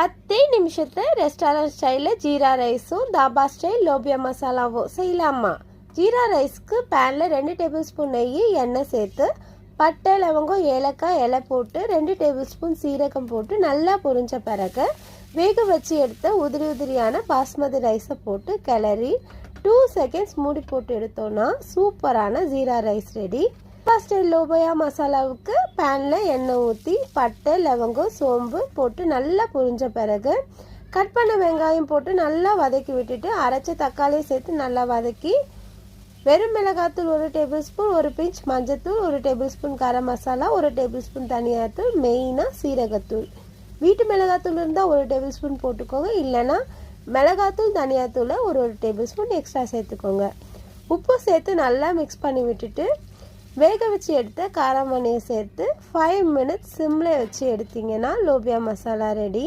10 நிமிஷத்தை ரெஸ்டாரண்ட் ஸ்டைலில் ஜீரா ரைஸும் தாபா ஸ்டைல் லோபியா மசாலாவும் செய்யலாமா. ஜீரா ரைஸ்க்கு பேனில் 2 டேபிள் ஸ்பூன் நெய் எண்ணெய் சேர்த்து பட்டை லவங்கம் ஏலக்காய் இலை போட்டு 2 டேபிள் ஸ்பூன் சீரகம் போட்டு நல்லா பொரிஞ்ச பிறகு வேக வச்சு எடுத்த உதிரி உதிரியான பாஸ்மதி ரைஸை போட்டு கிளறி 2 செகண்ட்ஸ் மூடி போட்டு எடுத்தோன்னா சூப்பரான ஜீரா ரைஸ் ரெடி. ஸ்டைல் லோபியா மசாலாவுக்கு பேனில் எண்ணெய் ஊற்றி பட்டை லவங்கம் சோம்பு போட்டு நல்லா பொரிஞ்ச பிறகு கட் பண்ண வெங்காயம் போட்டு நல்லா வதக்கி விட்டுட்டு அரைச்ச தக்காளியை சேர்த்து நல்லா வதக்கி வெறும் மிளகாத்தூள் 1 டேபிள் ஸ்பூன், 1 பிஞ்ச் மஞ்சத்தூள், 1 table spoon garam masala, 1 table spoon தனியாத்தூள், மெயினாக சீரகத்தூள். வீட்டு மிளகாத்தூள் இருந்தால் 1 டேபிள் ஸ்பூன் போட்டுக்கோங்க, இல்லைன்னா மிளகாத்தூள் தனியாத்தூளை 1 டேபிள் ஸ்பூன் எக்ஸ்ட்ரா சேர்த்துக்கோங்க. உப்பு சேர்த்து நல்லா மிக்ஸ் பண்ணி விட்டுட்டு வேக வச்சு எடுத்த காராமணியை சேர்த்து 5 மினிட்ஸ் சிம்மில் வச்சு எடுத்தீங்கன்னா லோபியா மசாலா ரெடி.